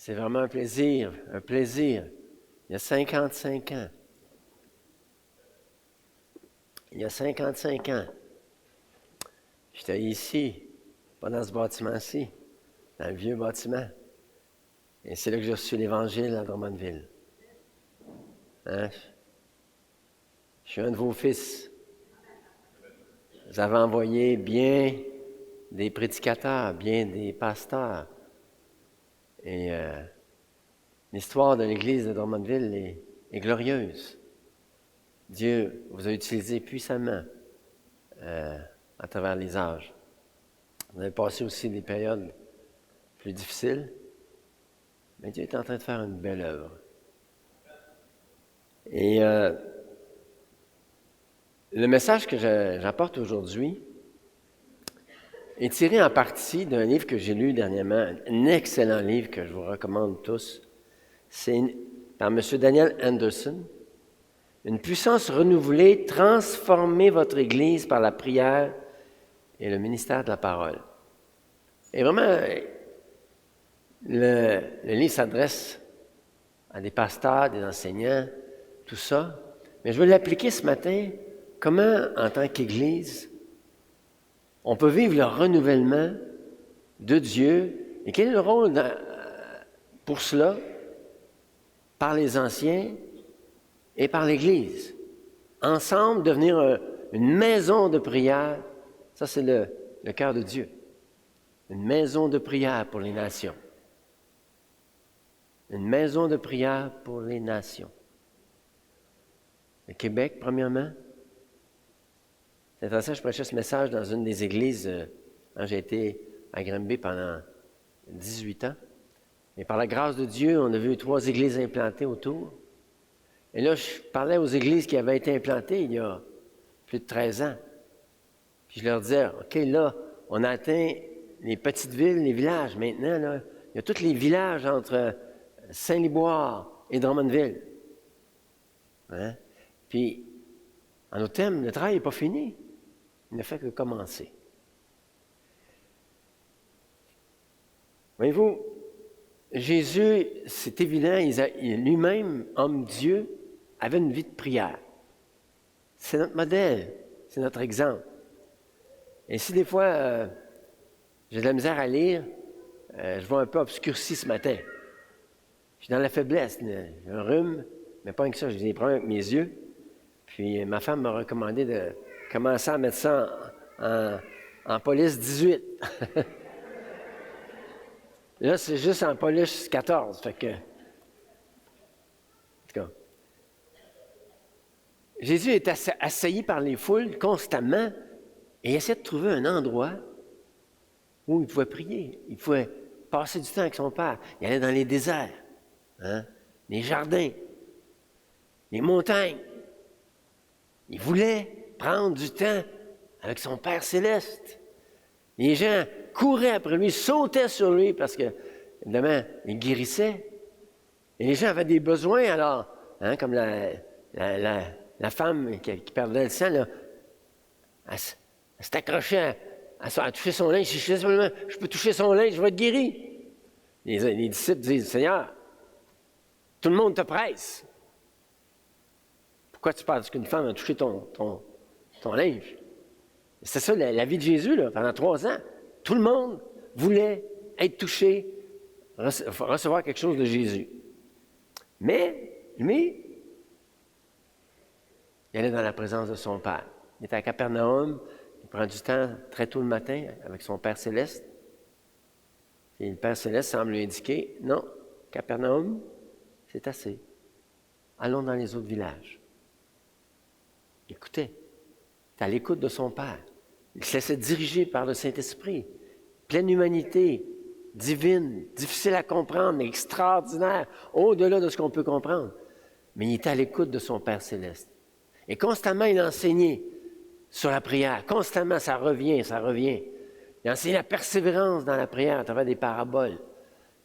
C'est vraiment un plaisir, un plaisir. Il y a 55 ans. Il y a 55 ans, j'étais ici, pas dans ce bâtiment-ci, dans le vieux bâtiment. Et c'est là que j'ai reçu l'Évangile à Drummondville. Hein? Je suis un de vos fils. Vous avez envoyé bien des prédicateurs, bien des pasteurs. Et l'histoire de l'Église de Drummondville est glorieuse. Dieu vous a utilisé puissamment à travers les âges. Vous avez passé aussi des périodes plus difficiles, mais Dieu est en train de faire une belle œuvre. Et le message que j'apporte aujourd'hui est tiré en partie d'un livre que j'ai lu dernièrement, un excellent livre que je vous recommande tous. C'est par M. Daniel Anderson. Une puissance renouvelée, transformez votre Église par la prière et le ministère de la parole. Et vraiment, le livre s'adresse à des pasteurs, des enseignants, tout ça. Mais je veux l'appliquer ce matin. Comment, en tant qu'Église, on peut vivre le renouvellement de Dieu et quel est le rôle pour cela par les anciens et par l'Église. Ensemble, devenir une maison de prière, ça c'est le cœur de Dieu. Une maison de prière pour les nations. Une maison de prière pour les nations. Le Québec, premièrement. C'est intéressant, je prêchais ce message dans une des églises quand j'ai été à Granby pendant 18 ans. Et par la grâce de Dieu, on a vu 3 églises implantées autour. Et là, je parlais aux églises qui avaient été implantées il y a plus de 13 ans. Puis je leur disais, OK, là, on a atteint les petites villes, les villages. Maintenant, là, il y a tous les villages entre Saint-Liboire et Drummondville. Hein? Puis, en automne, le travail n'est pas fini. Il ne fait que commencer. Voyez-vous, Jésus, c'est évident, il lui-même, homme-Dieu, avait une vie de prière. C'est notre modèle, c'est notre exemple. Et si des fois, j'ai de la misère à lire, je vois un peu obscurci ce matin. Je suis dans la faiblesse, j'ai un rhume, mais pas que ça, j'ai des problèmes avec mes yeux. Puis ma femme m'a recommandé de commencer à mettre ça en police 18. Là, c'est juste en police 14, fait que... En tout cas, Jésus est assailli par les foules constamment et il essaie de trouver un endroit où il pouvait prier. Il pouvait passer du temps avec son Père. Il allait dans les déserts, hein, les jardins, les montagnes. Il voulait prendre du temps avec son Père céleste. Les gens couraient après lui, sautaient sur lui parce que, évidemment, il guérissait. Et les gens avaient des besoins, alors, hein, comme la femme qui perdait le sang, là, elle s'est accrochée à toucher son linge. Si je peux toucher son linge, je vais être guéri. Les disciples disent, Seigneur, tout le monde te presse. Pourquoi tu penses qu'une femme a touché ton linge? C'est ça la vie de Jésus, là, pendant 3 ans. Tout le monde voulait être touché, recevoir quelque chose de Jésus. Mais, lui, il allait dans la présence de son Père. Il était à Capernaum, il prend du temps très tôt le matin avec son Père céleste. Et le Père céleste semble lui indiquer, non, Capernaum, c'est assez. Allons dans les autres villages. Écoutez, il est à l'écoute de son Père. Il se laissait diriger par le Saint-Esprit. Pleine humanité, divine, difficile à comprendre, extraordinaire, au-delà de ce qu'on peut comprendre. Mais il était à l'écoute de son Père céleste. Et constamment, il enseignait sur la prière. Constamment, ça revient, ça revient. Il enseignait la persévérance dans la prière à travers des paraboles.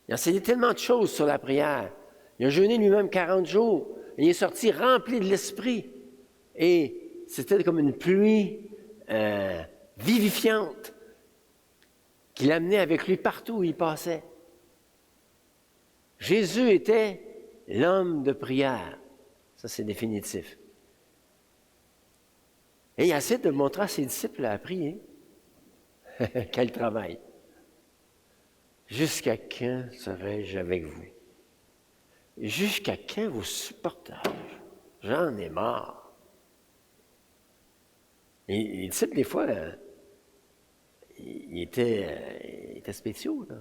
Il enseignait tellement de choses sur la prière. Il a jeûné lui-même 40 jours. Il est sorti rempli de l'Esprit. Et c'était comme une pluie vivifiante qui l'amenait avec lui partout où il passait. Jésus était l'homme de prière. Ça, c'est définitif. Et il essaie de montrer à ses disciples à prier. Quel travail! Jusqu'à quand serai-je avec vous? Jusqu'à quand vous supporterai-je? J'en ai marre. Et les disciples, des fois, ils étaient spéciaux, là.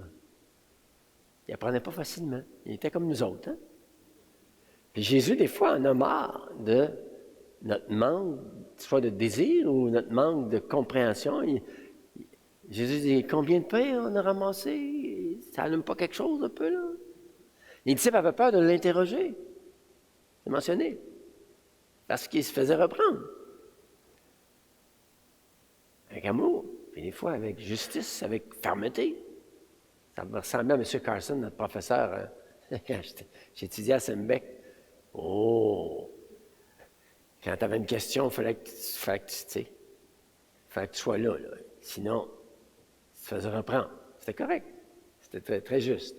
Ils n'apprenaient pas facilement. Ils étaient comme nous autres. Hein? Puis Jésus, des fois, en a marre de notre manque, soit de désir ou notre manque de compréhension. Jésus dit, combien de pain on a ramassé? Ça n'allume pas quelque chose un peu, là? Les disciples avaient peur de l'interroger. C'est mentionné. Parce qu'il se faisait reprendre. Avec amour, puis des fois avec justice, avec fermeté. Ça me ressemblait à M. Carson, notre professeur, quand j'étudiais à Sembec. Oh! Quand tu avais une question, il fallait que tu sois là. Sinon, tu te faisais reprendre. C'était correct. C'était très, très juste.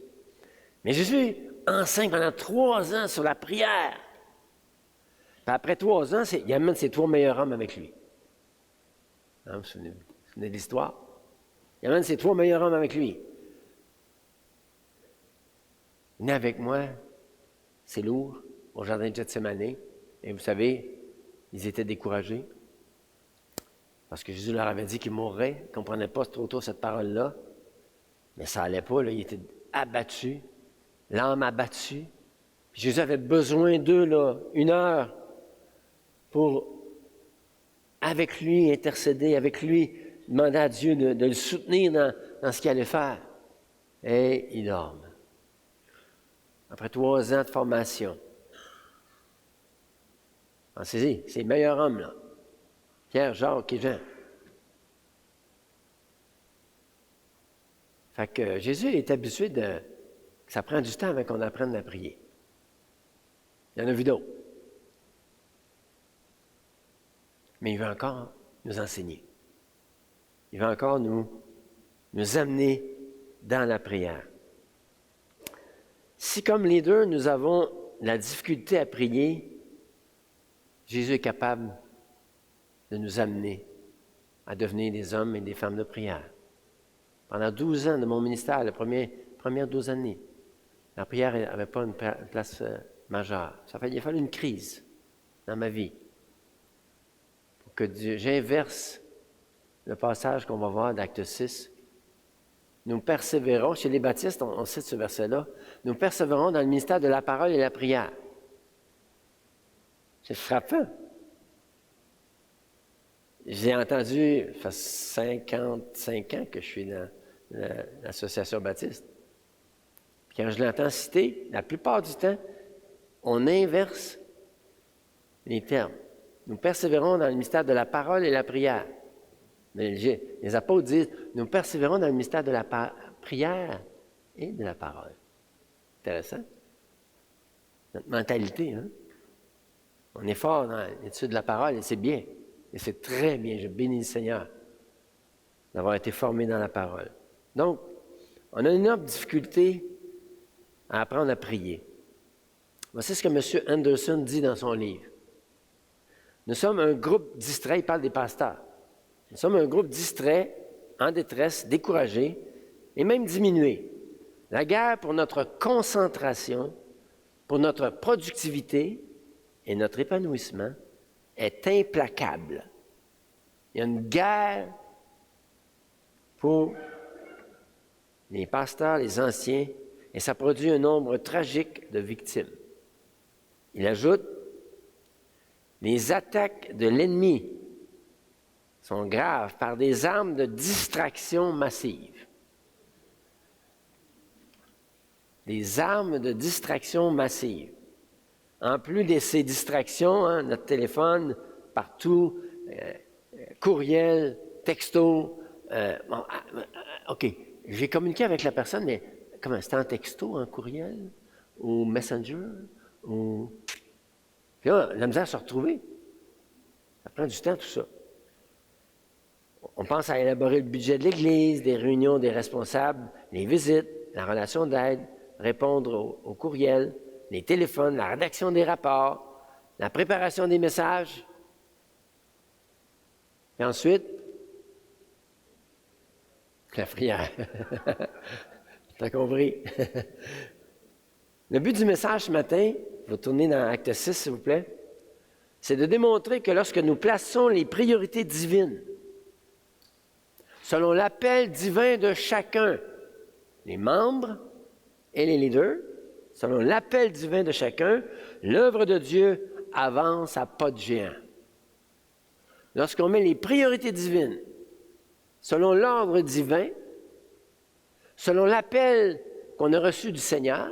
Mais Jésus enseigne pendant 3 ans sur la prière. Puis après 3 ans, il amène ses 3 meilleurs hommes avec lui. Hein, vous vous souvenez de l'histoire? Il amène ses 3 meilleurs hommes avec lui. Venez avec moi, c'est lourd, au jardin de Gethsémani. Et vous savez, ils étaient découragés. Parce que Jésus leur avait dit qu'ils mourraient. Ils ne comprenaient pas trop tôt cette parole-là. Mais ça n'allait pas, là. Ils étaient abattus, l'âme abattue. Puis Jésus avait besoin d'eux, là, 1 heure, pour, avec lui, intercéder, avec lui, demander à Dieu de le soutenir dans ce qu'il allait faire. Et ils dorment. Après 3 ans de formation. Pensez-y, c'est les meilleurs hommes, là. Pierre, Jacques et Jean. Fait que Jésus est habitué que ça prend du temps avant qu'on apprenne à prier. Il y en a vu d'autres. Mais il veut encore nous enseigner. Il veut encore nous amener dans la prière. Si, comme les deux, nous avons la difficulté à prier, Jésus est capable de nous amener à devenir des hommes et des femmes de prière. Pendant 12 ans de mon ministère, les premières 12 années, la prière n'avait pas une place majeure. Il a fallu une crise dans ma vie pour que j'inverse le passage qu'on va voir d'Acte 6. Nous persévérons, chez les baptistes, on cite ce verset-là, nous persévérons dans le ministère de la parole et la prière. C'est frappant. J'ai entendu, ça fait 55 ans que je suis dans l'association baptiste. Puis quand je l'entends citer, la plupart du temps, on inverse les termes. Nous persévérons dans le mystère de la parole et la prière. Mais les apôtres disent, nous persévérons dans le mystère de la prière et de la parole. Intéressant. Notre mentalité, hein? On est fort dans l'étude de la parole et c'est bien. Et c'est très bien. Je bénis le Seigneur d'avoir été formé dans la parole. Donc, on a une énorme difficulté à apprendre à prier. Voici ce que M. Anderson dit dans son livre. Nous sommes un groupe distrait, il parle des pasteurs. Nous sommes un groupe distrait, en détresse, découragé et même diminué. La guerre pour notre concentration, pour notre productivité et notre épanouissement est implacable. Il y a une guerre pour les pasteurs, les anciens, et ça produit un nombre tragique de victimes. Il ajoute, les attaques de l'ennemi sont graves par des armes de distraction massive. Des armes de distraction massive. En plus de ces distractions, hein, notre téléphone, partout, courriel, texto. OK, j'ai communiqué avec la personne, mais comment? C'était en texto, en courriel, ou Messenger, ou... Puis là, la misère à se retrouver. Ça prend du temps, tout ça. On pense à élaborer le budget de l'Église, des réunions des responsables, les visites, la relation d'aide, répondre aux courriels, les téléphones, la rédaction des rapports, la préparation des messages. Et ensuite, la prière. T'as compris? Le but du message ce matin, vous tournez dans Acte 6, s'il vous plaît, c'est de démontrer que lorsque nous plaçons les priorités divines, selon l'appel divin de chacun, les membres et les leaders, selon l'appel divin de chacun, l'œuvre de Dieu avance à pas de géant. Lorsqu'on met les priorités divines selon l'ordre divin, selon l'appel qu'on a reçu du Seigneur,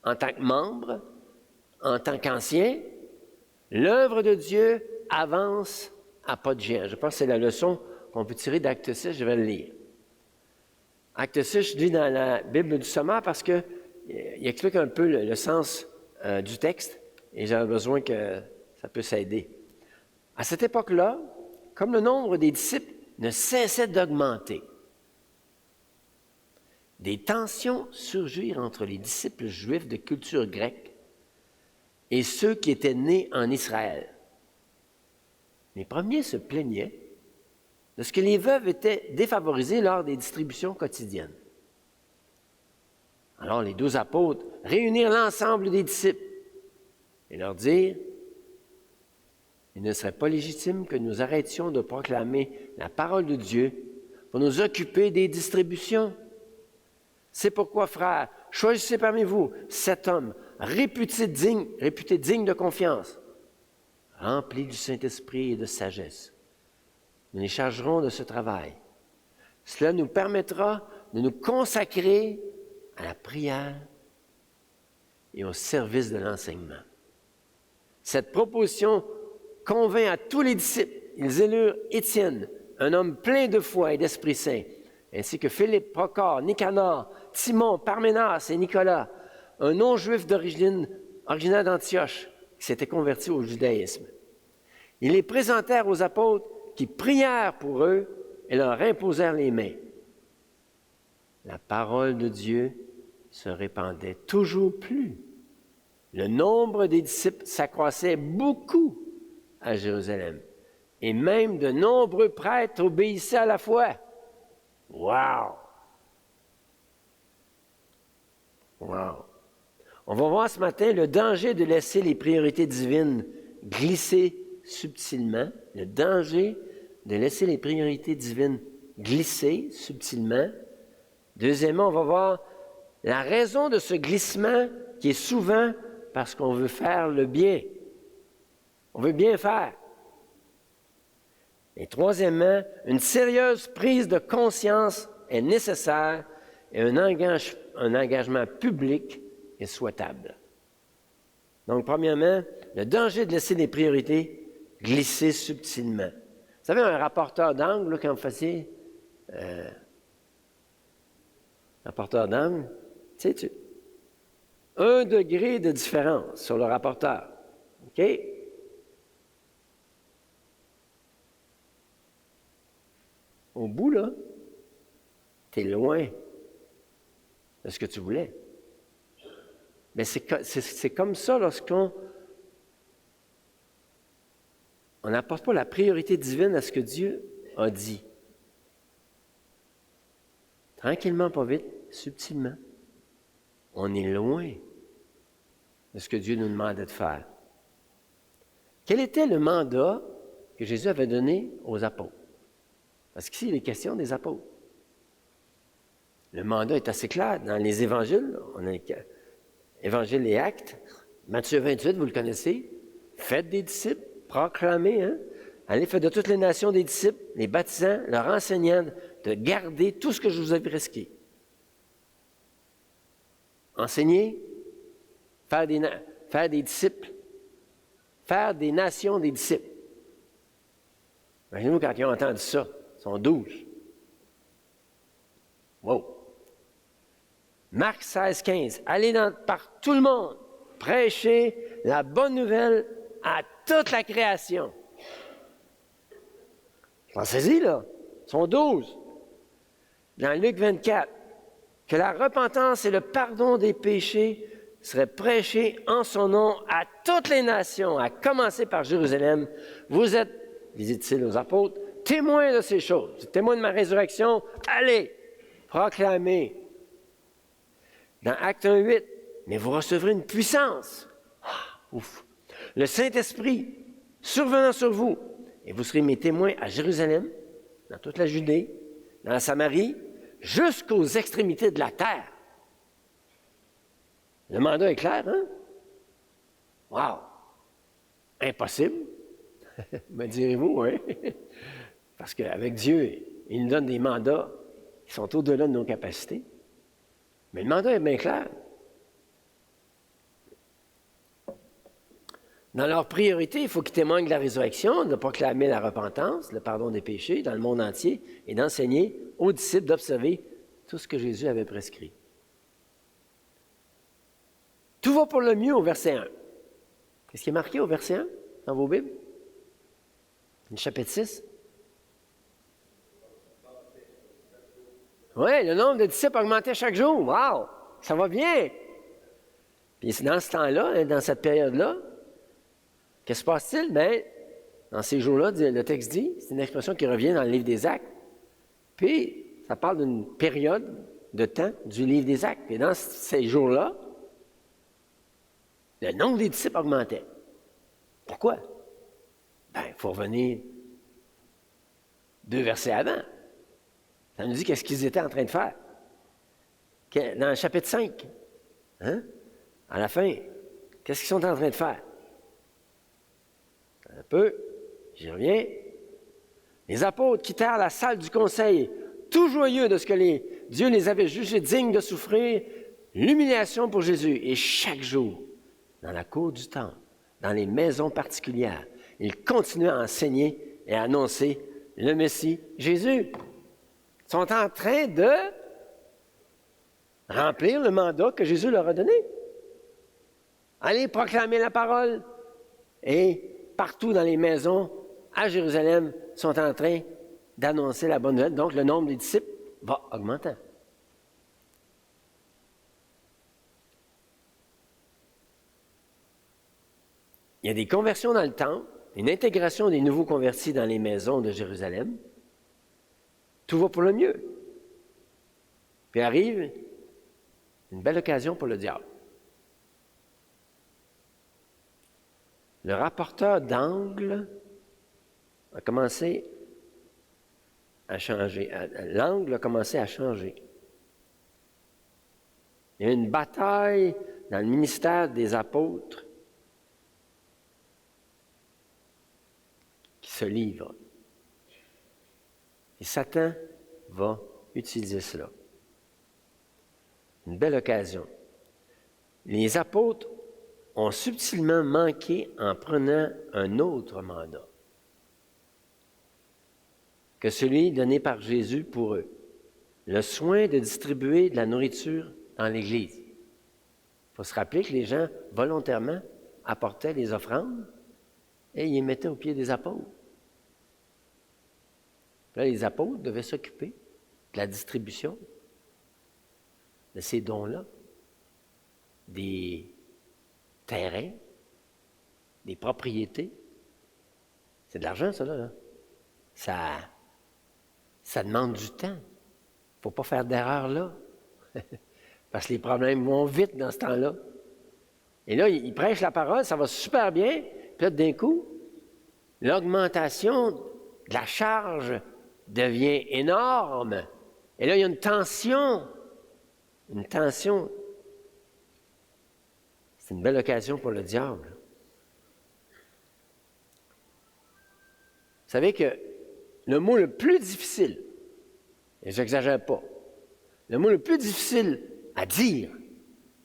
en tant que membre, en tant qu'ancien, l'œuvre de Dieu avance à pas de géant. Je pense que c'est la leçon qu'on peut tirer d'Acte 6, je vais le lire. Acte 6, je lis dans la Bible du Sommaire parce qu'il explique un peu le sens du texte et j'avais besoin que ça puisse aider. À cette époque-là, comme le nombre des disciples ne cessait d'augmenter, des tensions surgirent entre les disciples juifs de culture grecque et ceux qui étaient nés en Israël. Les premiers se plaignaient de ce que les veuves étaient défavorisées lors des distributions quotidiennes. Alors les 12 apôtres réunirent l'ensemble des disciples et leur dirent: il ne serait pas légitime que nous arrêtions de proclamer la parole de Dieu pour nous occuper des distributions. C'est pourquoi, frères, choisissez parmi vous 7 hommes réputés dignes de confiance, remplis du Saint-Esprit et de sagesse. Nous les chargerons de ce travail. Cela nous permettra de nous consacrer à la prière et au service de l'enseignement. Cette proposition convainc à tous les disciples. Ils élurent Étienne, un homme plein de foi et d'Esprit Saint, ainsi que Philippe, Procor, Nicanor, Timon, Parménas et Nicolas, un non-juif originaire d'Antioche qui s'était converti au judaïsme. Ils les présentèrent aux apôtres qui prièrent pour eux et leur imposèrent les mains. La parole de Dieu se répandait toujours plus. Le nombre des disciples s'accroissait beaucoup à Jérusalem. Et même de nombreux prêtres obéissaient à la foi. Wow! Wow! On va voir ce matin le danger de laisser les priorités divines glisser subtilement. Le danger de laisser les priorités divines glisser subtilement. Deuxièmement, on va voir la raison de ce glissement qui est souvent parce qu'on veut faire le bien. On veut bien faire. Et troisièmement, une sérieuse prise de conscience est nécessaire et un engagement public est souhaitable. Donc, premièrement, le danger de laisser les priorités glisser subtilement. Vous savez, un rapporteur d'angle, là, quand vous faisiez rapporteur d'angle, tu sais, 1 degré de différence sur le rapporteur. OK? Au bout, là, tu es loin de ce que tu voulais. Mais c'est comme ça lorsqu'on n'apporte pas la priorité divine à ce que Dieu a dit. Tranquillement, pas vite, subtilement. On est loin de ce que Dieu nous demandait de faire. Quel était le mandat que Jésus avait donné aux apôtres? Parce qu'ici, il est question des apôtres. Le mandat est assez clair. Dans les évangiles, on a Évangiles et Actes, Matthieu 28, vous le connaissez. Faites des disciples, proclamez, allez faire de toutes les nations des disciples, les baptisant, leur enseignant de garder tout ce que je vous ai prescrit. Enseigner, faire des disciples, faire des nations des disciples. Imaginez-vous quand ils ont entendu ça. Ils sont 12. Wow! Marc 16, 15. Allez par tout le monde, prêchez la bonne nouvelle à toute la création. Pensez-y, là. Ils sont 12. Dans Luc 24, que la repentance et le pardon des péchés seraient prêchés en son nom à toutes les nations, à commencer par Jérusalem. Vous êtes, dit-il aux apôtres, témoins de ces choses, témoins de ma résurrection. Allez, proclamez. Dans Acte 1:8, mais vous recevrez une puissance. Ouf. Le Saint-Esprit survenant sur vous, et vous serez mes témoins à Jérusalem, dans toute la Judée, dans la Samarie, jusqu'aux extrémités de la terre. Le mandat est clair, hein? Wow! Impossible, me direz-vous, hein? Parce qu'avec Dieu, il nous donne des mandats qui sont au-delà de nos capacités. Mais le mandat est bien clair. Dans leur priorité, il faut qu'ils témoignent de la résurrection, de proclamer la repentance, le pardon des péchés dans le monde entier et d'enseigner aux disciples d'observer tout ce que Jésus avait prescrit. Tout va pour le mieux au verset 1. Qu'est-ce qui est marqué au verset 1 dans vos Bibles? Le chapitre 6. Oui, le nombre de disciples augmentait chaque jour. Wow! Ça va bien! Puis dans ce temps-là, dans cette période-là, qu'est-ce qui se passe-t-il? Bien, dans ces jours-là, le texte dit, c'est une expression qui revient dans le livre des Actes. Puis, ça parle d'une période de temps du livre des Actes. Et dans ces jours-là, le nombre des disciples augmentait. Pourquoi? Bien, il faut revenir 2 versets avant. Ça nous dit qu'est-ce qu'ils étaient en train de faire. Dans le chapitre 5, hein? À la fin, qu'est-ce qu'ils sont en train de faire? Un peu, j'y reviens. Les apôtres quittèrent la salle du conseil, tout joyeux de ce que Dieu les avait jugés dignes de souffrir l'humiliation pour Jésus. Et chaque jour, dans la cour du temple, dans les maisons particulières, ils continuaient à enseigner et à annoncer le Messie Jésus. Ils sont en train de remplir le mandat que Jésus leur a donné. Allez proclamer la parole. Et partout dans les maisons à Jérusalem sont en train d'annoncer la bonne nouvelle. Donc, le nombre des disciples va augmentant. Il y a des conversions dans le temple, une intégration des nouveaux convertis dans les maisons de Jérusalem. Tout va pour le mieux. Puis arrive une belle occasion pour le diable. Le rapporteur d'angle a commencé à changer. L'angle a commencé à changer. Il y a une bataille dans le ministère des apôtres qui se livre. Et Satan va utiliser cela. Une belle occasion. Les apôtres ont subtilement manqué en prenant un autre mandat que celui donné par Jésus pour eux, le soin de distribuer de la nourriture dans l'Église. Il faut se rappeler que les gens, volontairement, apportaient les offrandes et ils les mettaient aux pieds des apôtres. Là, les apôtres devaient s'occuper de la distribution de ces dons-là, des terrains, des propriétés. C'est de l'argent, ça, là. Ça demande du temps. Il ne faut pas faire d'erreur là. Parce que les problèmes vont vite dans ce temps-là. Et là, il prêche la parole, ça va super bien. Puis là, d'un coup, l'augmentation de la charge devient énorme. Et là, il y a une tension. Une tension. C'est une belle occasion pour le diable. Vous savez que le mot le plus difficile, et je n'exagère pas, le mot le plus difficile à dire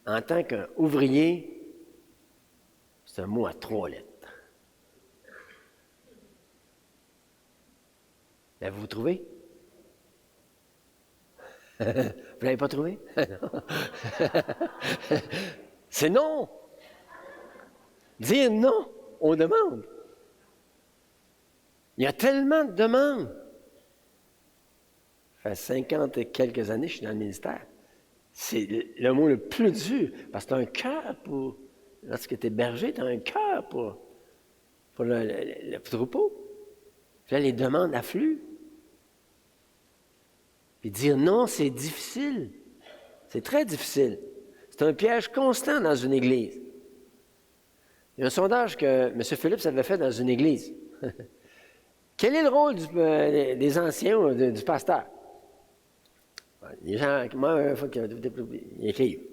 en tant qu'ouvrier, c'est un mot à 3 lettres. L'avez-vous trouvé? Vous ne l'avez pas trouvé? C'est non. Dire non aux demandes. Il y a tellement de demandes. Ça fait 50 et quelques années que je suis dans le ministère. C'est le mot le plus dur, parce que tu as un cœur pour... Lorsque tu es berger, tu as un cœur pour le troupeau. Puis là, les demandes affluent. Puis dire non, c'est difficile. C'est très difficile. C'est un piège constant dans une église. Il y a un sondage que M. Phillips avait fait dans une église. Quel est le rôle des anciens ou du pasteur? Les gens, moi, il faut qu'ils écrivent.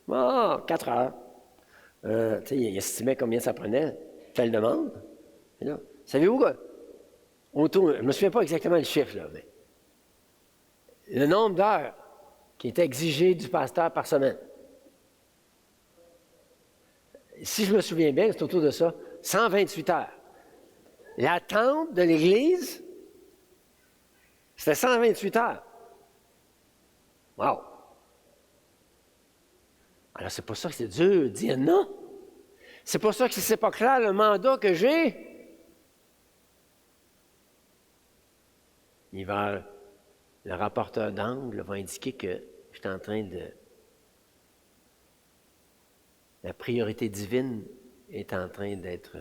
Oh, 4 heures. Il estimait combien ça prenait. Quelle demande. Là, savez-vous quoi? Je ne me souviens pas exactement le chiffre, là, mais le nombre d'heures qui est exigé du pasteur par semaine. Si je me souviens bien, c'est autour de ça, 128 heures. L'attente de l'Église, c'était 128 heures. Wow! Alors, c'est pour ça que c'est dur de dire non. C'est pour ça que si c'est pas clair le mandat que j'ai, le rapporteur d'angle va indiquer que je suis en train de... La priorité divine est en train d'être...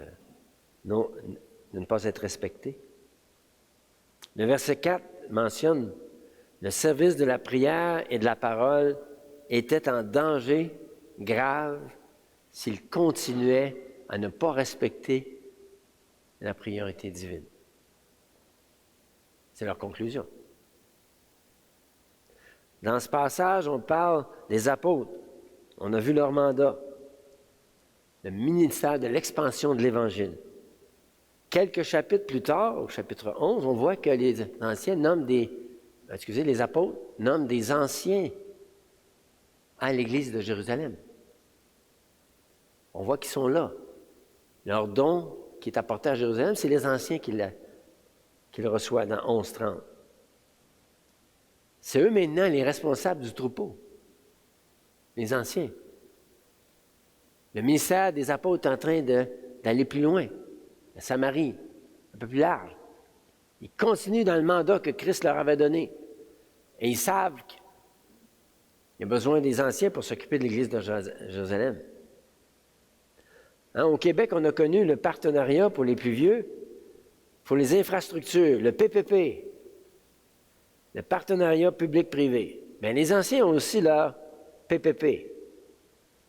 de ne pas être respectée. Le verset 4 mentionne « Le service de la prière et de la parole était en danger grave s'il continuait à ne pas respecter la priorité divine. » C'est leur conclusion. Dans ce passage, on parle des apôtres. On a vu leur mandat. Le ministère de l'expansion de l'Évangile. Quelques chapitres plus tard, au chapitre 11, on voit que les apôtres nomment des anciens à l'Église de Jérusalem. On voit qu'ils sont là. Leur don qui est apporté à Jérusalem, c'est les anciens qui le reçoivent dans 11:30. C'est eux maintenant les responsables du troupeau, les anciens. Le ministère des apôtres est en train d'aller plus loin, la Samarie, un peu plus large. Ils continuent dans le mandat que Christ leur avait donné. Et ils savent qu'il y a besoin des anciens pour s'occuper de l'Église de Jérusalem. Au Québec, on a connu le partenariat pour les plus vieux, pour les infrastructures, le PPP, le partenariat public-privé. Bien, les anciens ont aussi leur PPP.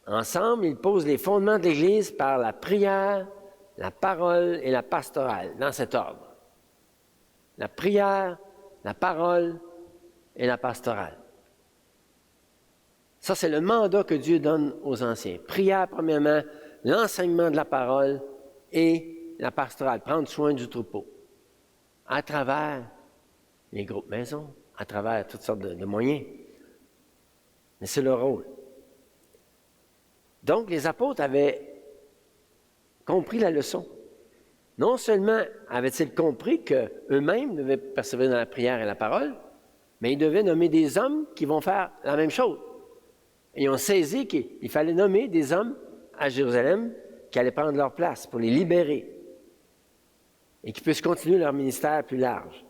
Ensemble, ils posent les fondements de l'Église par la prière, la parole et la pastorale, dans cet ordre. La prière, la parole et la pastorale. Ça, c'est le mandat que Dieu donne aux anciens. Prière, premièrement, l'enseignement de la parole et la pastorale, prendre soin du troupeau. À travers les groupes maisons, à travers toutes sortes de moyens. Mais c'est leur rôle. Donc, les apôtres avaient compris la leçon. Non seulement avaient-ils compris qu'eux-mêmes devaient persévérer dans la prière et la parole, mais ils devaient nommer des hommes qui vont faire la même chose. Et ils ont saisi qu'il fallait nommer des hommes à Jérusalem qui allaient prendre leur place pour les libérer et qui puissent continuer leur ministère plus large.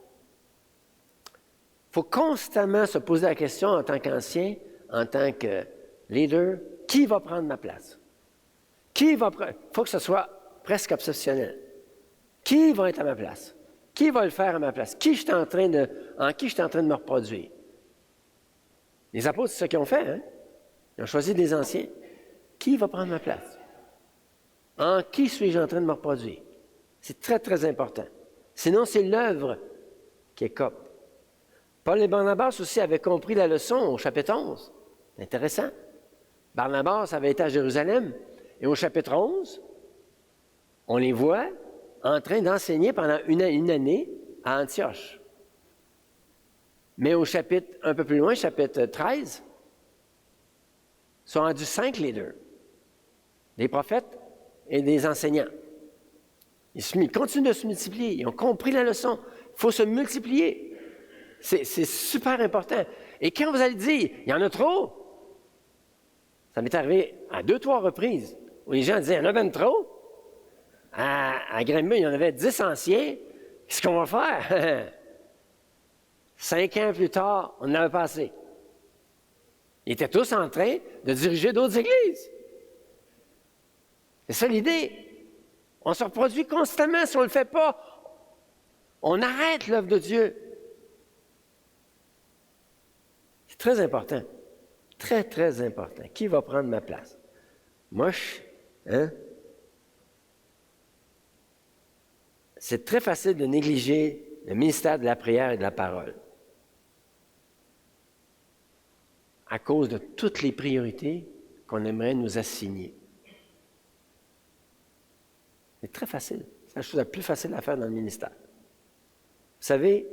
Il faut constamment se poser la question en tant qu'ancien, en tant que leader, qui va prendre ma place? Il faut que ce soit presque obsessionnel. Qui va être à ma place? Qui va le faire à ma place? En qui je suis en train de me reproduire? Les apôtres, c'est ce qu'ils ont fait, hein? Ils ont choisi des anciens. Qui va prendre ma place? En qui suis-je en train de me reproduire? C'est très, très important. Sinon, c'est l'œuvre qui écope. Paul et Barnabas aussi avaient compris la leçon au chapitre 11. C'est intéressant. Barnabas avait été à Jérusalem. Et au chapitre 11, on les voit en train d'enseigner pendant une année à Antioche. Mais au chapitre un peu plus loin, chapitre 13, sont rendus 5 leaders, des prophètes et des enseignants. Ils continuent de se multiplier. Ils ont compris la leçon. Il faut se multiplier. C'est super important. Et quand vous allez dire, il y en a trop, ça m'est arrivé à 2-3 reprises où les gens disaient, il y en a ben trop. À Granby, il y en avait 10 anciens. Qu'est-ce qu'on va faire? 5 ans plus tard, on en avait pas assez. Ils étaient tous en train de diriger d'autres églises. C'est ça l'idée. On se reproduit constamment. Si on ne le fait pas, on arrête l'œuvre de Dieu. C'est très important. Très, très important. Qui va prendre ma place? Moi, c'est très facile de négliger le ministère de la prière et de la parole à cause de toutes les priorités qu'on aimerait nous assigner. C'est très facile. C'est la chose la plus facile à faire dans le ministère. Vous savez,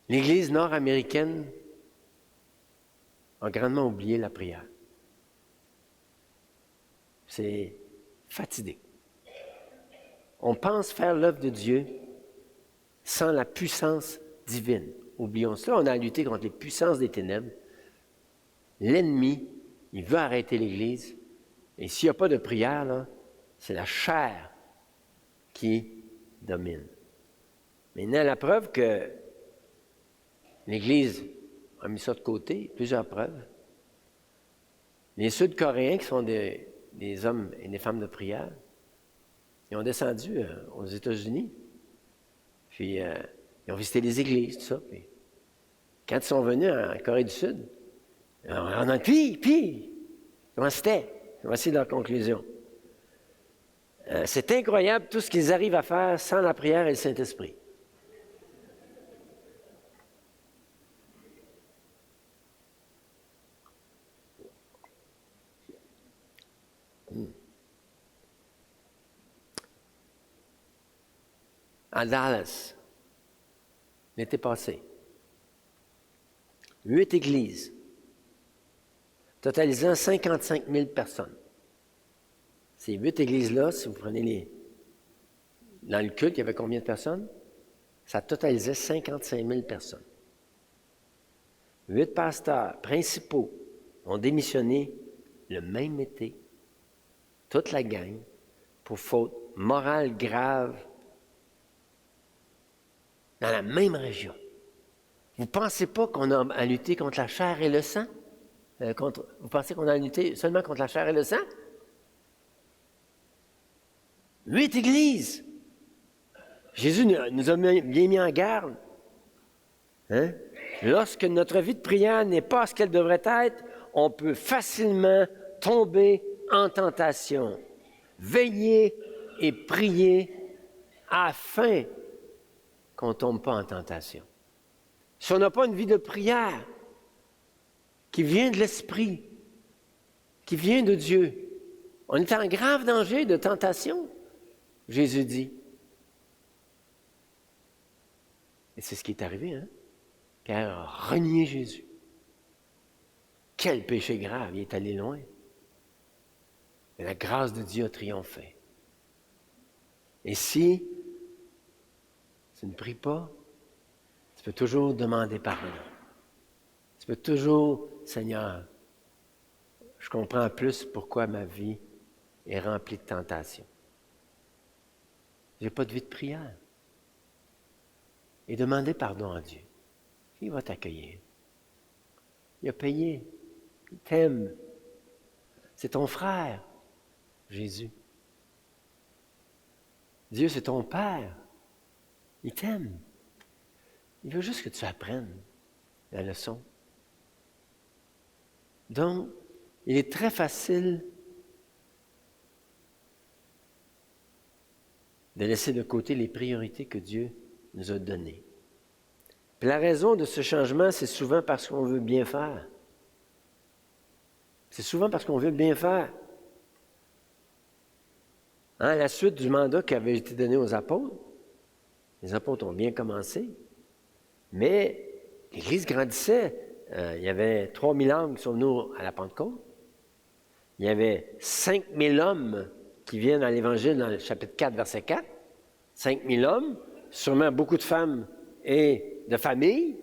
l'Église nord-américaine a grandement oublié la prière. C'est fatigant. On pense faire l'œuvre de Dieu sans la puissance divine. Oublions cela, on a lutté contre les puissances des ténèbres. L'ennemi, il veut arrêter l'Église. Et s'il n'y a pas de prière, là, c'est la chair qui domine. Maintenant, la preuve que l'Église a mis ça de côté, plusieurs preuves. Les Sud-Coréens, qui sont des hommes et des femmes de prière, ils ont descendu aux États-Unis. Puis, ils ont visité les églises, tout ça. Puis, quand ils sont venus en Corée du Sud, on a dit, puis, comment c'était? Voici leur conclusion. C'est incroyable tout ce qu'ils arrivent à faire sans la prière et le Saint-Esprit. À Dallas, l'été passé, 8 églises, totalisant 55 000 personnes. Ces 8 églises-là, si vous prenez dans le culte, il y avait combien de personnes? Ça totalisait 55 000 personnes. 8 pasteurs principaux ont démissionné le même été, toute la gang, pour faute morale grave, dans la même région. Vous ne pensez pas qu'on a à lutter contre la chair et le sang? Vous pensez qu'on a à lutter seulement contre la chair et le sang? 8 églises! Jésus nous a bien mis en garde. Hein? Lorsque notre vie de prière n'est pas ce qu'elle devrait être, on peut facilement tomber en tentation. Veillez et priez afin qu'on ne tombe pas en tentation. Si on n'a pas une vie de prière qui vient de l'Esprit, qui vient de Dieu, on est en grave danger de tentation, Jésus dit. Et c'est ce qui est arrivé, hein? Pierre a renié Jésus. Quel péché grave, il est allé loin. Mais la grâce de Dieu a triomphé. Et si tu ne pries pas, tu peux toujours demander pardon. Tu peux toujours, Seigneur, je comprends plus pourquoi ma vie est remplie de tentations. Je n'ai pas de vie de prière. Et demander pardon à Dieu. Il va t'accueillir. Il a payé. Il t'aime. C'est ton frère, Jésus. Dieu, c'est ton Père. Il t'aime. Il veut juste que tu apprennes la leçon. Donc, il est très facile de laisser de côté les priorités que Dieu nous a données. Puis la raison de ce changement, c'est souvent parce qu'on veut bien faire. C'est souvent parce qu'on veut bien faire. À la suite du mandat qui avait été donné aux apôtres, les apôtres ont bien commencé, mais l'Église grandissait. Il y avait 3000 âmes qui sont venus à la Pentecôte. Il y avait 5000 hommes qui viennent à l'Évangile dans le chapitre 4, verset 4. 5000 hommes, sûrement beaucoup de femmes et de familles.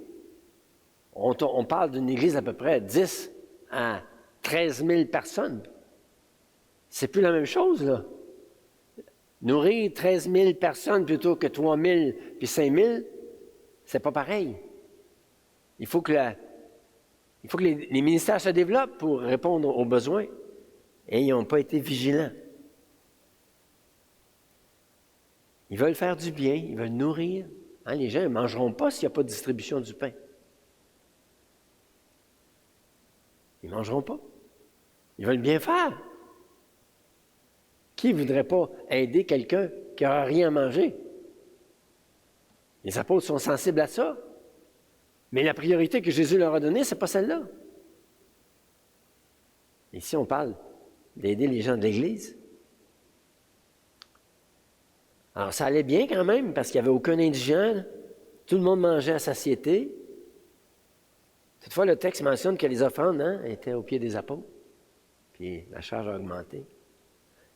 On parle d'une Église d'à peu près 10 à 13 000 personnes. C'est plus la même chose, là. Nourrir 13 000 personnes plutôt que 3 000 puis 5 000, C'est pas pareil. Il faut que, les ministères se développent pour répondre aux besoins. Et ils n'ont pas été vigilants. Ils veulent faire du bien, ils veulent nourrir. Hein, les gens ne mangeront pas s'il n'y a pas de distribution du pain. Ils ne mangeront pas. Ils veulent bien faire. Qui ne voudrait pas aider quelqu'un qui n'aura rien à manger? Les apôtres sont sensibles à ça. Mais la priorité que Jésus leur a donnée, ce n'est pas celle-là. Ici, on parle d'aider les gens de l'Église. Alors, ça allait bien quand même, parce qu'il n'y avait aucun indigent. Tout le monde mangeait à satiété. Toutefois, le texte mentionne que les offrandes étaient aux pieds des apôtres. Puis la charge a augmenté.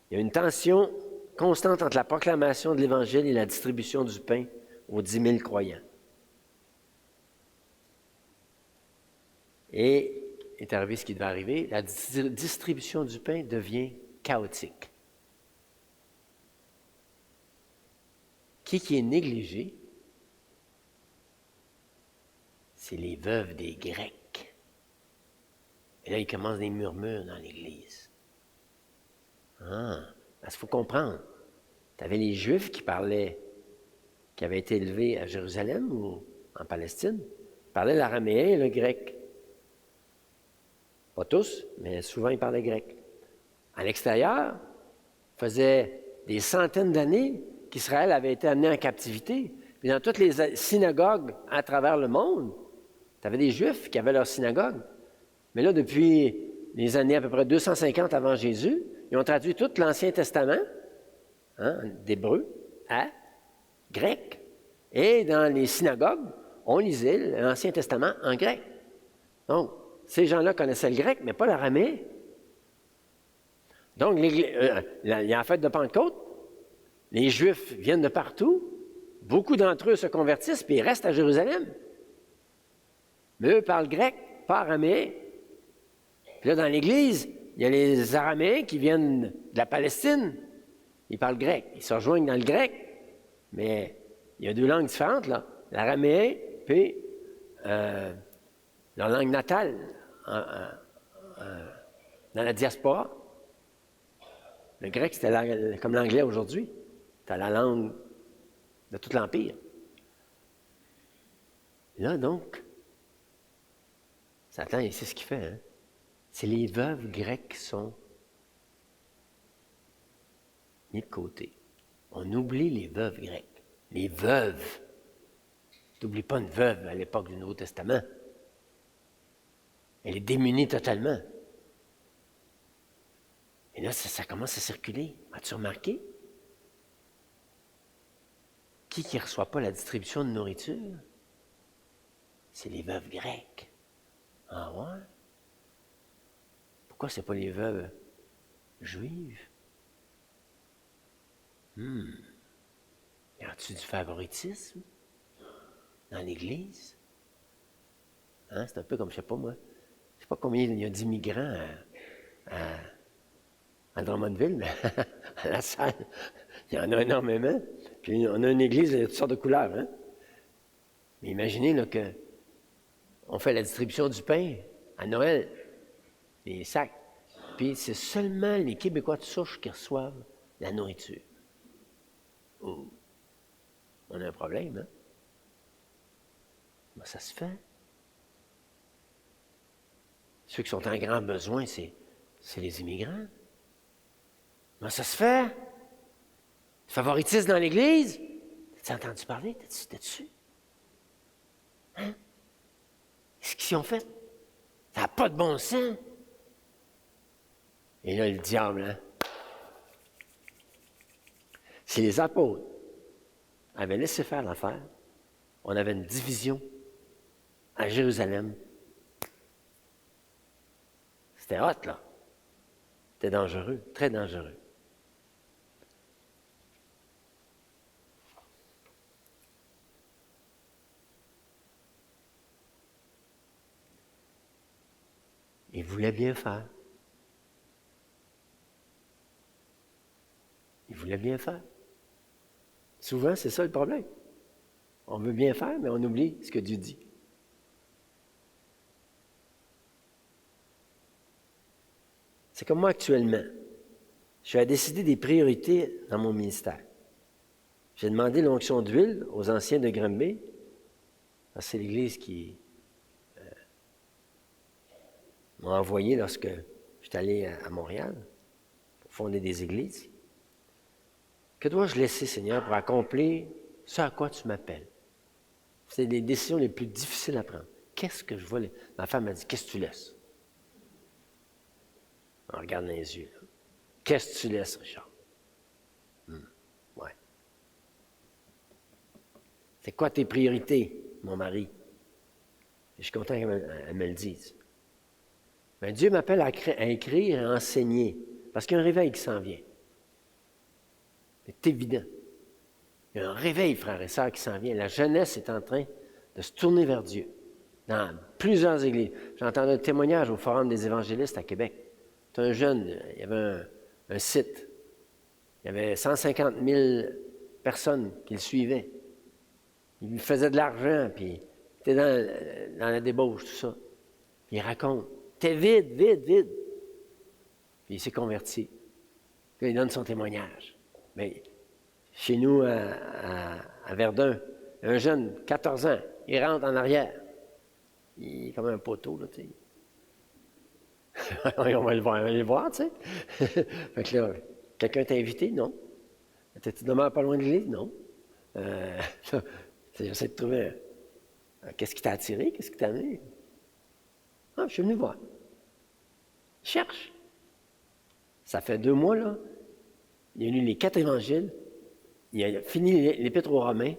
Il y a une tension constante entre la proclamation de l'Évangile et la distribution du pain aux 10 000 croyants. Et est arrivé ce qui devait arriver, la distribution du pain devient chaotique. Qui est négligé? C'est les veuves des Grecs. Et là, il commence des murmures dans l'Église. Parce qu'il faut comprendre. Tu avais les Juifs qui parlaient, qui avaient été élevés à Jérusalem ou en Palestine, ils parlaient l'araméen et le grec. Pas tous, mais souvent ils parlaient grec. À l'extérieur, faisait des centaines d'années qu'Israël avait été amené en captivité. Puis dans toutes les synagogues à travers le monde, tu avais des Juifs qui avaient leur synagogue. Mais là, depuis les années à peu près 250 avant Jésus, ils ont traduit tout l'Ancien Testament, d'hébreu, à grec. Et dans les synagogues, on lisait l'Ancien Testament en grec. Donc, ces gens-là connaissaient le grec, mais pas l'araméen. Donc, il y a la fête de Pentecôte, les Juifs viennent de partout, beaucoup d'entre eux se convertissent, puis ils restent à Jérusalem. Mais eux parlent grec, pas araméen. Puis là, dans l'Église, il y a les Araméens qui viennent de la Palestine. Ils parlent grec. Ils se rejoignent dans le grec. Mais il y a deux langues différentes, là. L'araméen, puis leur langue natale, dans la diaspora. Le grec, c'était comme l'anglais aujourd'hui. C'était la langue de tout l'Empire. Là, donc, Satan, il sait ce qu'il fait, C'est les veuves grecques qui sont mis de côté. On oublie les veuves grecques. Les veuves. Tu n'oublies pas une veuve à l'époque du Nouveau Testament. Elle est démunie totalement. Et là, ça commence à circuler. As-tu remarqué? Qui ne reçoit pas la distribution de nourriture? C'est les veuves grecques. Ah ouais? Pourquoi ce n'est pas les veuves juives? Y a-t-il du favoritisme dans l'Église? C'est un peu comme, je ne sais pas moi, je ne sais pas combien il y a d'immigrants à Drummondville, mais à la salle, il y en a énormément. Puis on a une église de toutes sortes de couleurs. Mais imaginez là, qu'on fait la distribution du pain à Noël, les sacs. Puis c'est seulement les Québécois de souche qui reçoivent la nourriture. Oh. On a un problème, Comment ça se fait? Ceux qui sont en grand besoin, c'est les immigrants. Comment ça se fait? Favoritisme dans l'Église? T'as entendu parler? T'es-tu? Qu'est-ce qu'ils ont fait? Ça n'a pas de bon sens. Et là, le diable, si les apôtres avaient laissé faire l'affaire, on avait une division à Jérusalem. C'était hot, là. C'était dangereux, très dangereux. Ils voulaient bien faire. Ils voulaient bien faire. Souvent, c'est ça le problème. On veut bien faire, mais on oublie ce que Dieu dit. C'est comme moi actuellement. Je suis à décider des priorités dans mon ministère. J'ai demandé l'onction d'huile aux anciens de Granby. C'est l'Église qui m'a envoyé lorsque je suis allé à Montréal pour fonder des églises. Que dois-je laisser, Seigneur, pour accomplir ce à quoi tu m'appelles? C'est les décisions les plus difficiles à prendre. Qu'est-ce que je vois? Ma femme m'a dit, qu'est-ce que tu laisses? On regarde dans les yeux. Là. Qu'est-ce que tu laisses, Richard? Ouais. C'est quoi tes priorités, mon mari? Je suis content qu'elle me le dise. Mais Dieu m'appelle à écrire et à enseigner, parce qu'il y a un réveil qui s'en vient. C'est évident. Il y a un réveil, frères et sœurs, qui s'en vient. La jeunesse est en train de se tourner vers Dieu. Dans plusieurs églises. J'ai entendu un témoignage au Forum des évangélistes à Québec. C'est un jeune, il y avait un site. Il y avait 150 000 personnes qui le suivaient. Il lui faisait de l'argent, puis il était dans la débauche, tout ça. Puis il raconte. T'es vide. Puis il s'est converti. Puis il donne son témoignage. Mais chez nous, à Verdun, un jeune, 14 ans, il rentre en arrière. Il est comme un poteau, là, tu sais. On va le voir, tu sais. Fait que là, quelqu'un t'a invité? Non. Tu demeures pas loin de l'église? Non. J'essaie de trouver qu'est-ce qui t'a attiré, qu'est-ce qui t'a amené. Ah, je suis venu voir. Cherche. Ça fait 2 mois, là. Il a lu les 4 évangiles. Il a fini l'Épître aux Romains.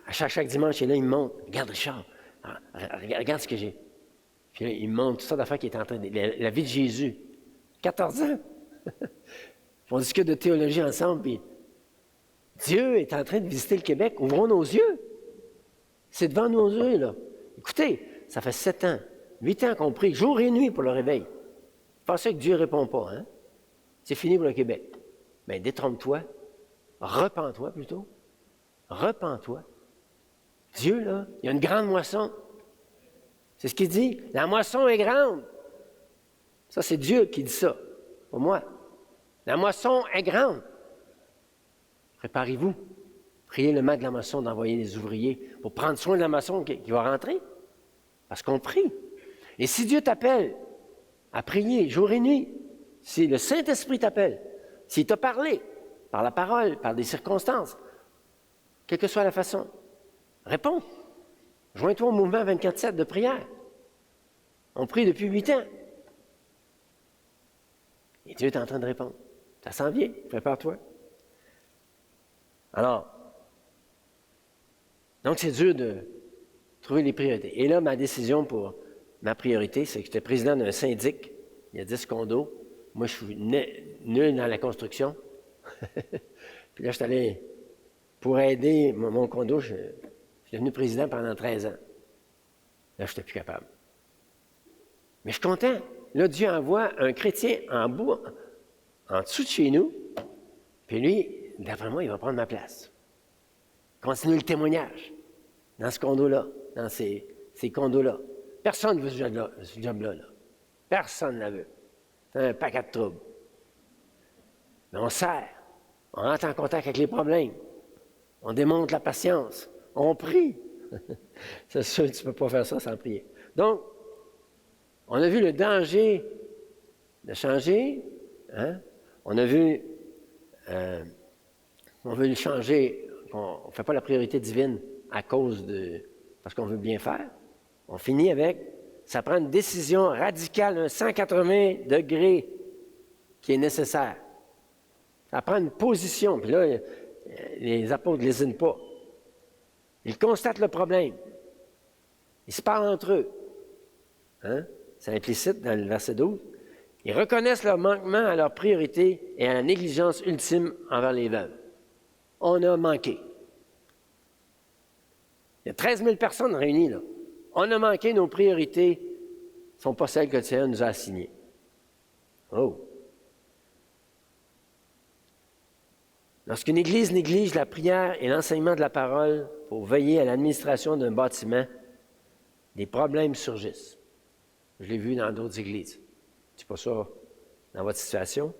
À chaque dimanche, là, il me montre. Regarde, Richard, regarde ce que j'ai. Puis là, il me montre tout ça d'affaires qui est en train de... La vie de Jésus. 14 ans. On discute de théologie ensemble, puis Dieu est en train de visiter le Québec. Ouvrons nos yeux. C'est devant nos yeux, là. Écoutez, ça fait 7 ans, 8 ans qu'on prie, jour et nuit pour le réveil. Vous pensez que Dieu ne répond pas, hein? C'est fini pour le Québec. Mais détrompe-toi. Repens-toi, plutôt. Repens-toi. Dieu, là, il y a une grande moisson. C'est ce qu'il dit. La moisson est grande. Ça, c'est Dieu qui dit ça, pas moi. La moisson est grande. Préparez-vous. Priez le maître de la moisson d'envoyer des ouvriers pour prendre soin de la moisson qui va rentrer. Parce qu'on prie. Et si Dieu t'appelle à prier jour et nuit, si le Saint-Esprit t'appelle, s'il t'a parlé par la parole, par des circonstances, quelle que soit la façon, réponds. Joins-toi au mouvement 24/7 de prière. On prie depuis 8 ans. Et Dieu est en train de répondre. Ça s'en vient, prépare-toi. Alors, donc c'est dur de trouver les priorités. Et là, ma décision pour ma priorité, c'est que j'étais président d'un syndic. Il y a 10 condos. Moi, je suis nul dans la construction. Puis là, je suis allé, pour aider mon condo, je suis devenu président pendant 13 ans. Là, je n'étais plus capable. Mais je suis content. Là, Dieu envoie un chrétien en dessous de chez nous. Puis lui, d'après moi, il va prendre ma place. Continue le témoignage dans ce condo-là, dans ces condos-là. Personne ne veut ce job-là. Personne ne la veut. C'est un paquet de troubles. Mais on sert. On rentre en contact avec les problèmes. On démontre la patience. On prie. C'est sûr que tu ne peux pas faire ça sans prier. Donc, on a vu le danger de changer. Hein? On a vu... on veut le changer. On ne fait pas la priorité divine parce qu'on veut bien faire. On finit avec... Ça prend une décision radicale, un 180 degrés qui est nécessaire. Ça prend une position. Puis là, les apôtres ne lésinent pas. Ils constatent le problème. Ils se parlent entre eux. Hein? C'est implicite dans le verset 12. Ils reconnaissent leur manquement à leur priorité et à la négligence ultime envers les veuves. On a manqué. Il y a 13 000 personnes réunies là. On a manqué, nos priorités ne sont pas celles que le Seigneur nous a assignées. Oh! Lorsqu'une Église néglige la prière et l'enseignement de la parole pour veiller à l'administration d'un bâtiment, des problèmes surgissent. Je l'ai vu dans d'autres églises. C'est pas ça dans votre situation,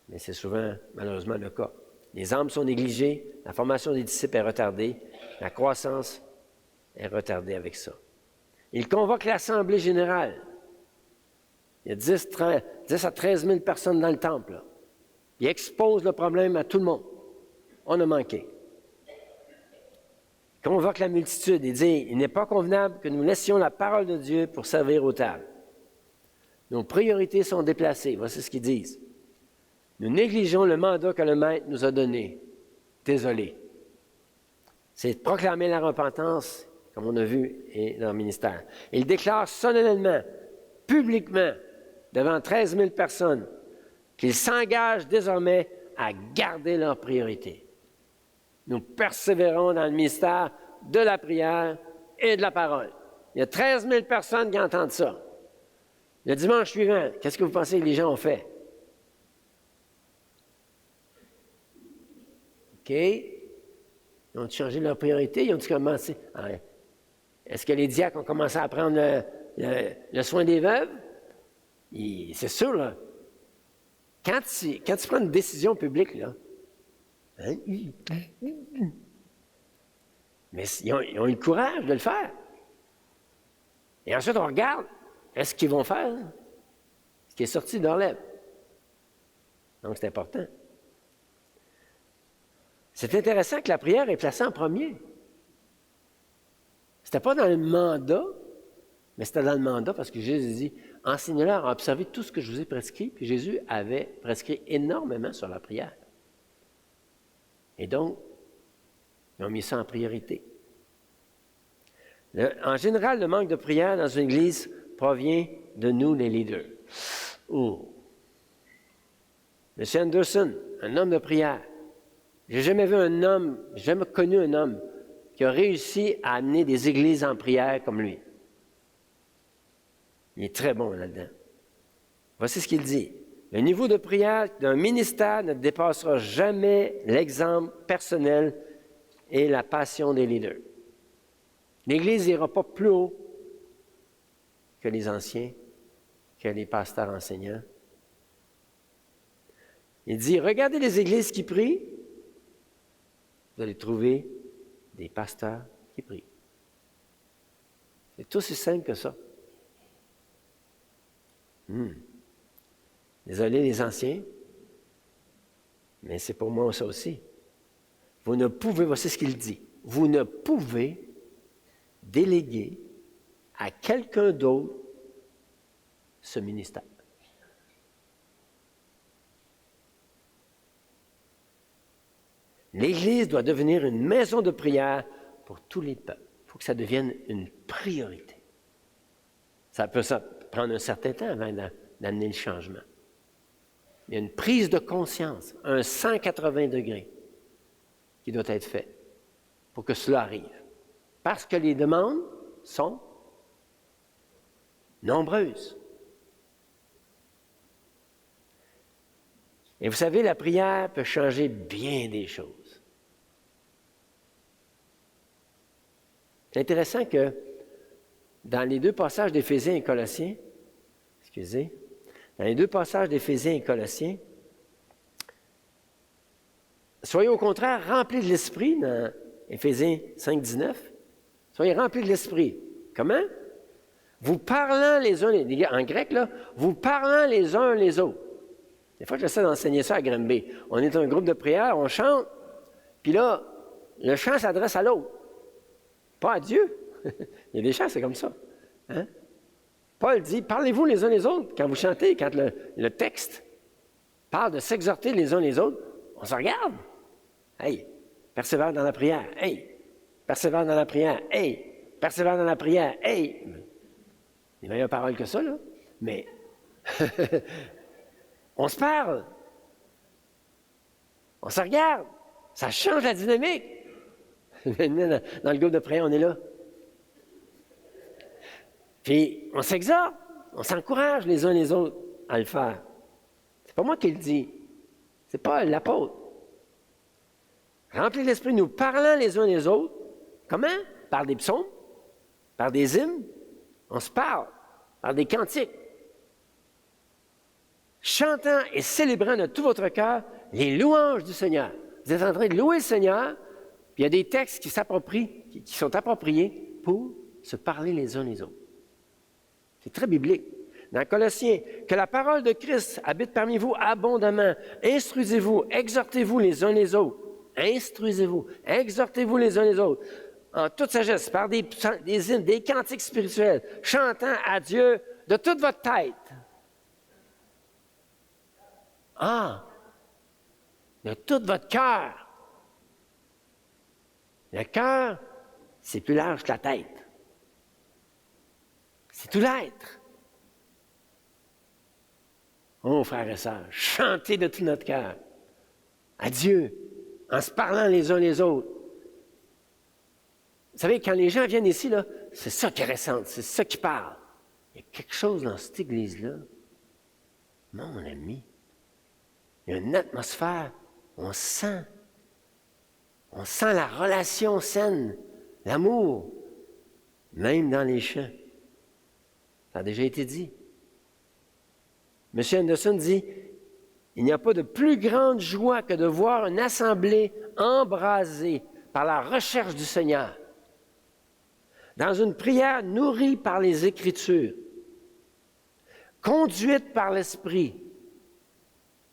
mais c'est souvent, malheureusement, le cas. Les âmes sont négligées, la formation des disciples est retardée, la croissance est retardée avec ça. Il convoque l'Assemblée générale. Il y a 10 à 13 000 personnes dans le temple. Là. Il expose le problème à tout le monde. On a manqué. Il convoque la multitude et dit, il n'est pas convenable que nous laissions la parole de Dieu pour servir aux tables. Nos priorités sont déplacées. Voici ce qu'ils disent. Nous négligeons le mandat que le Maître nous a donné. Désolé. C'est de proclamer la repentance, comme on a vu dans le ministère. Il déclare solennellement, publiquement, devant 13 000 personnes, qu'ils s'engagent désormais à garder leurs priorités. Nous persévérons dans le ministère de la prière et de la parole. Il y a 13 000 personnes qui entendent ça. Le dimanche suivant, qu'est-ce que vous pensez que les gens ont fait? OK. Ils ont changé leurs priorités? Ils ont commencé? Est-ce que les diacres ont commencé à prendre le soin des veuves? C'est sûr, là. Quand tu prends une décision publique, là, hein, mais ils ont eu le courage de le faire. Et ensuite, on regarde, est-ce qu'ils vont faire ce qui est sorti de leur lèvres? Donc, c'est important. C'est intéressant que la prière est placée en premier. C'était pas dans le mandat, mais c'était dans le mandat parce que Jésus dit « Enseignez-leur à observer tout ce que je vous ai prescrit », puis Jésus avait prescrit énormément sur la prière. Et donc, ils ont mis ça en priorité. En général, le manque de prière dans une église provient de nous, les leaders. M. Anderson, un homme de prière. J'ai jamais connu un homme qui a réussi à amener des églises en prière comme lui. Il est très bon là-dedans. Voici ce qu'il dit. Le niveau de prière d'un ministère ne dépassera jamais l'exemple personnel et la passion des leaders. L'Église n'ira pas plus haut que les anciens, que les pasteurs enseignants. Il dit, regardez les églises qui prient, vous allez trouver des pasteurs qui prient. C'est tout aussi simple que ça. Désolé les anciens, mais c'est pour moi ça aussi. Vous ne pouvez, voici ce qu'il dit, vous ne pouvez déléguer à quelqu'un d'autre ce ministère. L'Église doit devenir une maison de prière pour tous les peuples. Il faut que ça devienne une priorité. Ça peut prendre un certain temps avant d'amener le changement. Il y a une prise de conscience, un 180 degrés qui doit être fait pour que cela arrive. Parce que les demandes sont nombreuses. Et vous savez, la prière peut changer bien des choses. C'est intéressant que dans les deux passages d'Éphésiens et Colossiens, dans les deux passages d'Éphésiens et Colossiens, soyez au contraire remplis de l'Esprit, dans Éphésiens 5, 19, soyez remplis de l'Esprit. Comment? Vous parlant les uns, en grec, là, vous parlant les uns les autres. Des fois, j'essaie d'enseigner ça à Granby. On est un groupe de prière, on chante, puis là, le chant s'adresse à l'autre, pas à Dieu. Il y a des chants, c'est comme ça. Hein? Paul dit, parlez-vous les uns les autres quand vous chantez, quand le texte parle de s'exhorter les uns les autres, on se regarde. Hey, persévère dans la prière. Hey, persévère dans la prière. Hey, persévère dans la prière. Hey. Il y a meilleures paroles que ça, là. Mais on se parle. On se regarde. Ça change la dynamique. Dans le groupe de prière, on est là. Puis, on s'exhorte, on s'encourage les uns les autres à le faire. C'est pas moi qui le dis. C'est pas l'apôtre. Remplis de l'Esprit, nous parlant les uns les autres. Comment? Par des psaumes, par des hymnes. On se parle, par des cantiques. Chantant et célébrant de tout votre cœur les louanges du Seigneur. Vous êtes en train de louer le Seigneur, puis il y a des textes qui sont appropriés pour se parler les uns les autres. C'est très biblique. Dans Colossiens, que la parole de Christ habite parmi vous abondamment. Instruisez-vous, exhortez-vous les uns les autres. Instruisez-vous, exhortez-vous les uns les autres. En toute sagesse, par des hymnes, des cantiques spirituels, chantant à Dieu de toute votre tête. Ah! De tout votre cœur. Le cœur, c'est plus large que la tête. C'est tout l'être. Oh, frères et sœurs, chantez de tout notre cœur à Dieu, en se parlant les uns les autres. Vous savez, quand les gens viennent ici, là, c'est ça qui ressentent, c'est ça qui parle. Il y a quelque chose dans cette église-là, mon ami. Il y a une atmosphère, on sent la relation saine, l'amour, même dans les chants. Ça a déjà été dit. M. Anderson dit, il n'y a pas de plus grande joie que de voir une assemblée embrasée par la recherche du Seigneur, dans une prière nourrie par les Écritures, conduite par l'Esprit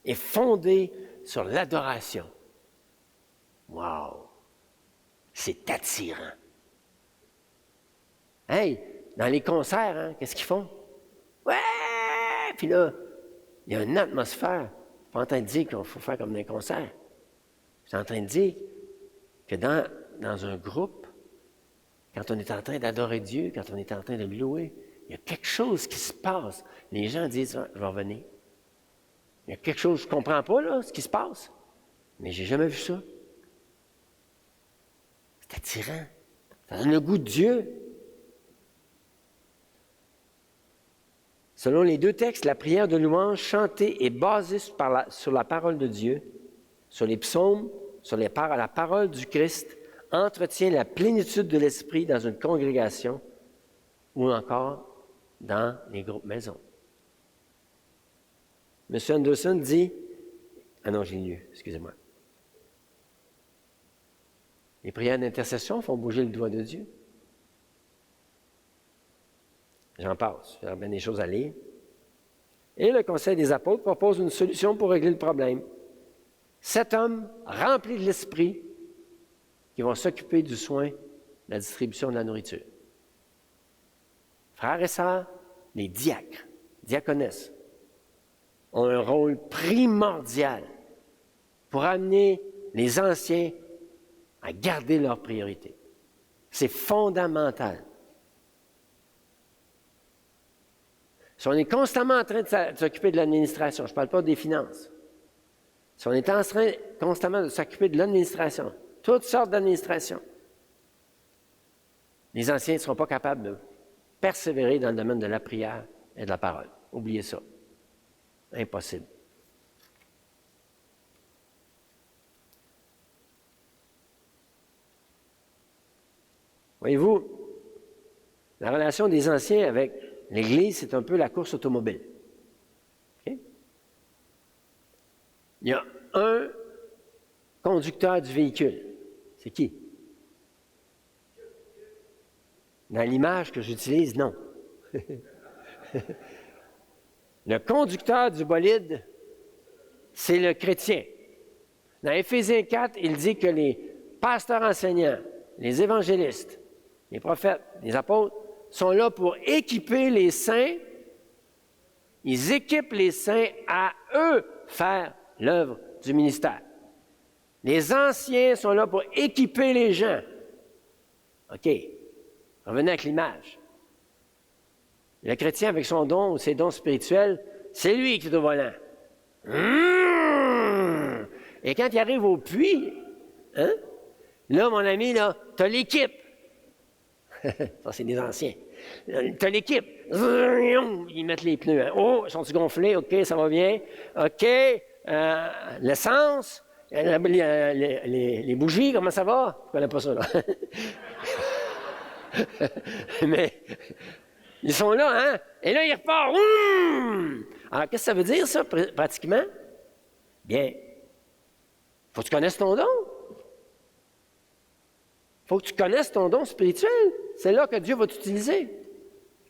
et fondée sur l'adoration. Wow! C'est attirant. Hey, dans les concerts, hein, qu'est-ce qu'ils font? Ouais! Puis là, il y a une atmosphère. Je ne suis pas en train de dire qu'il faut faire comme dans les concerts. Je suis en train de dire que dans un groupe, quand on est en train d'adorer Dieu, quand on est en train de le louer, il y a quelque chose qui se passe. Les gens disent, ah, je vais revenir. Il y a quelque chose, je ne comprends pas, là, ce qui se passe. Mais je n'ai jamais vu ça. C'est attirant. Ça donne le goût de Dieu. Selon les deux textes, la prière de louange chantée est basée sur la parole de Dieu, sur les psaumes, sur la parole du Christ, entretient la plénitude de l'Esprit dans une congrégation ou encore dans les groupes maisons. M. Anderson dit, ah non, j'ai lu, excusez-moi. Les prières d'intercession font bouger le doigt de Dieu. J'en passe, il y a bien des choses à lire. Et le Conseil des apôtres propose une solution pour régler le problème. 7 hommes remplis de l'Esprit qui vont s'occuper du soin de la distribution de la nourriture. Frères et sœurs, les diacres, diaconesses, ont un rôle primordial pour amener les anciens à garder leurs priorités. C'est fondamental. Si on est constamment en train de s'occuper de l'administration, je ne parle pas des finances, si on est en train constamment de s'occuper de l'administration, toutes sortes d'administrations, les anciens ne seront pas capables de persévérer dans le domaine de la prière et de la parole. Oubliez ça. Impossible. Voyez-vous, la relation des anciens avec l'Église, c'est un peu la course automobile. Okay? Il y a un conducteur du véhicule. C'est qui? Dans l'image que j'utilise, non. Le conducteur du bolide, c'est le chrétien. Dans Éphésiens 4, il dit que les pasteurs enseignants, les évangélistes, les prophètes, les apôtres, sont là pour équiper les saints. Ils équipent les saints à eux faire l'œuvre du ministère. Les anciens sont là pour équiper les gens. OK. Revenez avec l'image. Le chrétien, avec son don ou ses dons spirituels, c'est lui qui est au volant. Et quand il arrive au puits, hein, là, mon ami, là, tu as l'équipe. Ça, c'est des anciens. Tu as l'équipe. Ils mettent les pneus. Hein. Oh, sont-ils gonflés? OK, ça va bien. OK, l'essence. Les bougies, comment ça va? Je ne connais pas ça, là. Mais ils sont là, hein? Et là, ils repartent. Alors, qu'est-ce que ça veut dire, ça, pratiquement? Bien, faut que tu connaisses ton don. Faut que tu connaisses ton don spirituel. C'est là que Dieu va t'utiliser.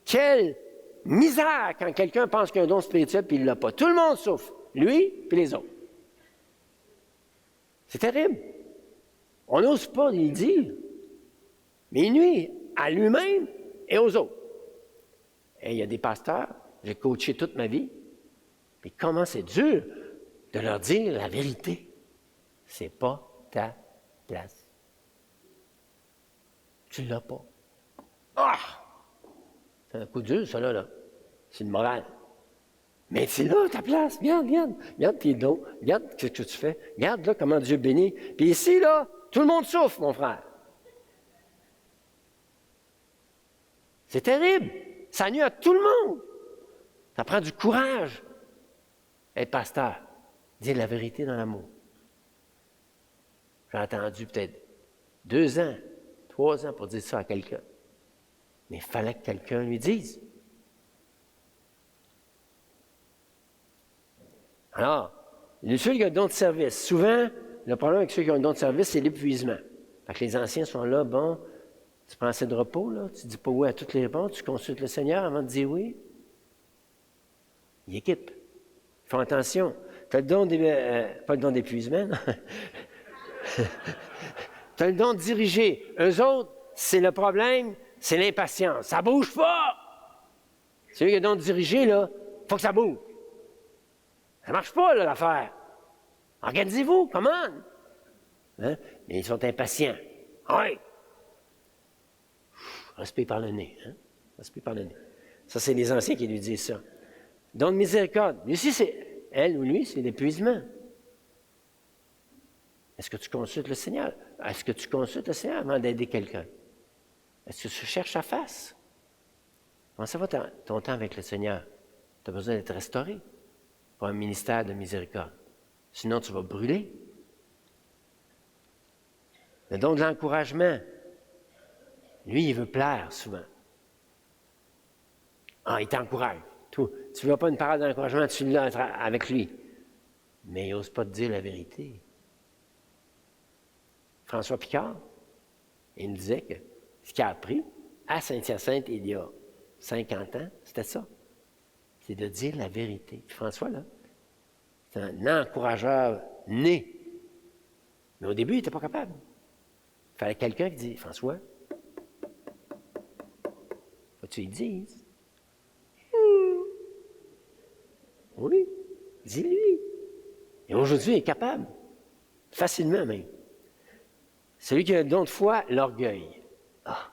Quelle misère quand quelqu'un pense qu'il a un don spirituel puis il ne l'a pas. Tout le monde souffre. Lui puis les autres. C'est terrible. On n'ose pas lui dire. Mais il nuit à lui-même et aux autres. Et il y a des pasteurs, j'ai coaché toute ma vie. Et comment c'est dur de leur dire la vérité. C'est pas ta place. Tu ne l'as pas. Ah! C'est un coup dur, ça, là. C'est une morale. Mais c'est là, ta place. Regarde tes dons. Regarde ce que tu fais. Regarde, là, comment Dieu bénit. Puis ici, là, tout le monde souffre, mon frère. C'est terrible. Ça nuit à tout le monde. Ça prend du courage. Être pasteur, dire la vérité dans l'amour. J'ai attendu peut-être 2 ans, 3 ans pour dire ça à quelqu'un. Mais il fallait que quelqu'un lui dise. Alors, ceux qui ont un don de service, souvent, le problème avec ceux qui ont un don de service, c'est l'épuisement. Fait que les anciens sont là, bon, tu prends assez de repos, là, tu ne dis pas oui à toutes les réponses, tu consultes le Seigneur avant de dire oui. Ils équipent. Ils font attention. Tu as le don pas le don d'épuisement, non? Tu as le don de diriger. Eux autres, c'est le problème, c'est l'impatience. Ça ne bouge pas! Celui qui a le don de diriger, là, il faut que ça bouge. Ça ne marche pas, là, l'affaire. Organisez-vous, comment? Hein? Mais ils sont impatients. Oui! Respire par le nez. Hein? Respire par le nez. Ça, c'est les anciens qui lui disent ça. Don de miséricorde. Lui aussi, c'est elle ou lui, c'est l'épuisement. Est-ce que tu consultes le Seigneur? Est-ce que tu consultes le Seigneur avant d'aider quelqu'un? Est-ce que tu cherches sa face? Comment ça va ton temps avec le Seigneur? Tu as besoin d'être restauré pour un ministère de miséricorde. Sinon, tu vas brûler. Le don de l'encouragement. Lui, il veut plaire souvent. Ah, il t'encourage. Tu ne veux pas une parole d'encouragement, tu l'as avec lui. Mais il n'ose pas te dire la vérité. François Picard, il me disait que ce qu'il a appris à Saint-Hyacinthe il y a 50 ans, c'était ça. C'est de dire la vérité. Puis François, là, c'est un encourageur né. Mais au début, il n'était pas capable. Il fallait quelqu'un qui dit, François, faut que tu lui dises. Oui, dis-lui. Et aujourd'hui, il est capable. Facilement même. Celui qui a le don de foi, l'orgueil. Ah.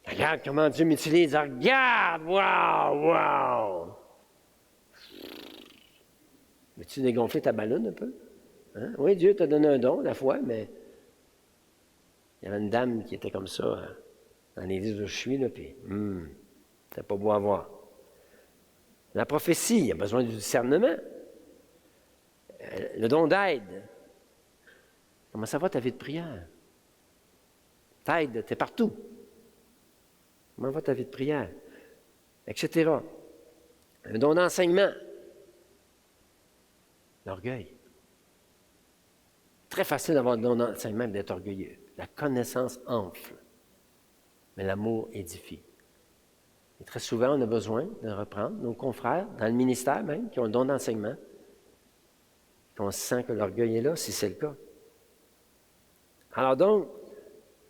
Regarde comment Dieu m'utilise. Regarde, wow! Veux-tu dégonfler ta ballonne un peu? Hein? Oui, Dieu t'a donné un don, la foi, mais il y avait une dame qui était comme ça, hein, dans l'église où je suis, là, puis c'était pas beau à voir. La prophétie, il y a besoin du discernement. Le don d'aide. Comment ça va ta vie de prière? T'aides, t'es partout. Comment va ta vie de prière? Etc. Le don d'enseignement. L'orgueil. Très facile d'avoir le don d'enseignement et d'être orgueilleux. La connaissance enfle, mais l'amour édifie. Et très souvent, on a besoin de reprendre nos confrères, dans le ministère même, qui ont le don d'enseignement, qu'on sent que l'orgueil est là, si c'est le cas. Alors donc,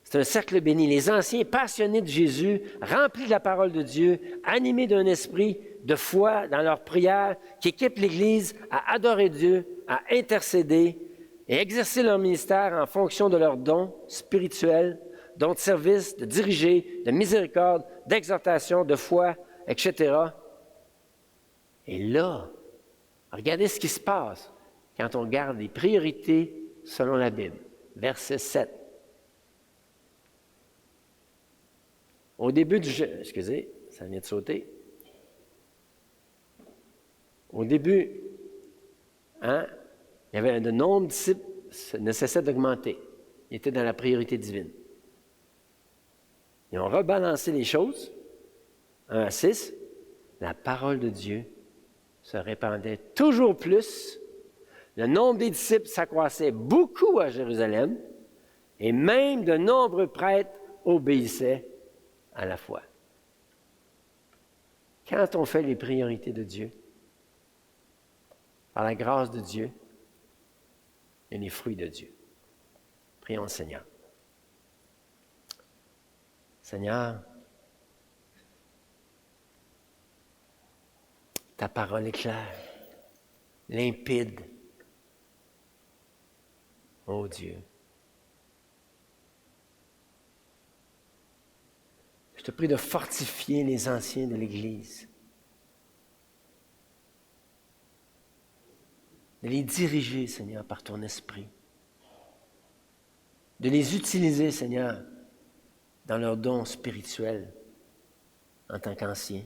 c'est un cercle béni. Les anciens passionnés de Jésus, remplis de la parole de Dieu, animés d'un esprit de foi dans leur prière, qui équipent l'Église à adorer Dieu, à intercéder et exercer leur ministère en fonction de leurs dons spirituels, dons de service, de diriger, de miséricorde, d'exhortation, de foi, etc. Et là, regardez ce qui se passe quand on regarde les priorités selon la Bible. Verset 7. Au début du jeûne, excusez, ça vient de sauter. Au début Hein? Le nombre de disciples ne cessait d'augmenter. Il était dans la priorité divine. Ils ont rebalancé les choses. 1-6, la parole de Dieu se répandait toujours plus. Le nombre des disciples s'accroissait beaucoup à Jérusalem et même de nombreux prêtres obéissaient à la foi. Quand on fait les priorités de Dieu, par la grâce de Dieu, il y a les fruits de Dieu. Prions le Seigneur. Seigneur, ta parole est claire, limpide. Oh Dieu. Je te prie de fortifier les anciens de l'Église, de les diriger, Seigneur, par ton esprit, de les utiliser, Seigneur, dans leurs dons spirituels en tant qu'anciens,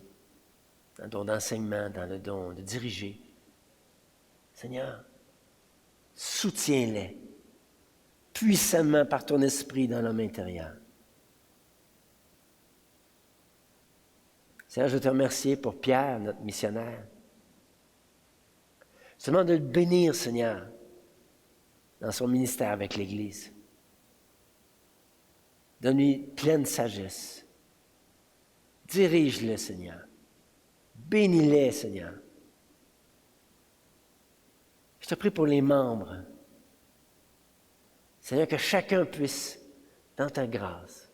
dans le don d'enseignement, dans le don de diriger. Seigneur, soutiens-les puissamment par ton esprit dans l'homme intérieur. Seigneur, je te remercie pour Pierre, notre missionnaire. Je te demande de le bénir, Seigneur, dans son ministère avec l'Église. Donne-lui pleine sagesse. Dirige-le, Seigneur. Bénis-les, Seigneur. Je te prie pour les membres. Seigneur, que chacun puisse, dans ta grâce,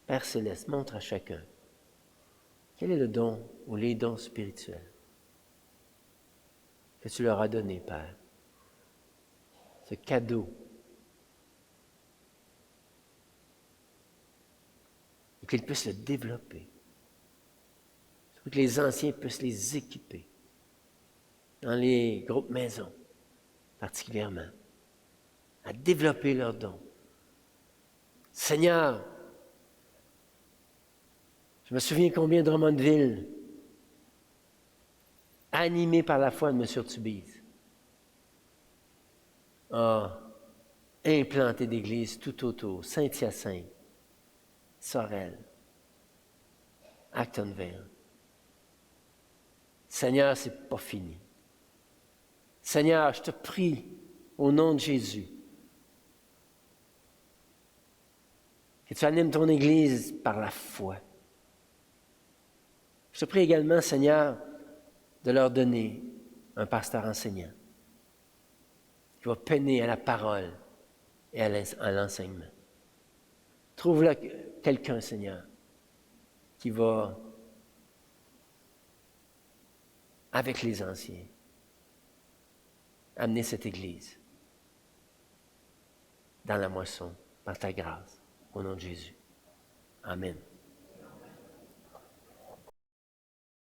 Père Céleste, montre à chacun quel est le don ou les dons spirituels que tu leur as donnés, Père. Ce cadeau. Et qu'ils puissent le développer. Que les anciens puissent les équiper. Dans les groupes maisons, particulièrement. À développer leurs dons. Seigneur, je me souviens combien Drummondville, animé par la foi de M. Tubize, a implanté d'églises tout autour, Saint-Hyacinthe, Sorel, Actonville. Seigneur, c'est pas fini. Seigneur, je te prie au nom de Jésus que tu animes ton Église par la foi. Je te prie également, Seigneur, de leur donner un pasteur enseignant qui va peiner à la parole et à l'enseignement. Trouve-là quelqu'un, Seigneur, qui va, avec les anciens, amener cette Église dans la moisson, par ta grâce, au nom de Jésus. Amen.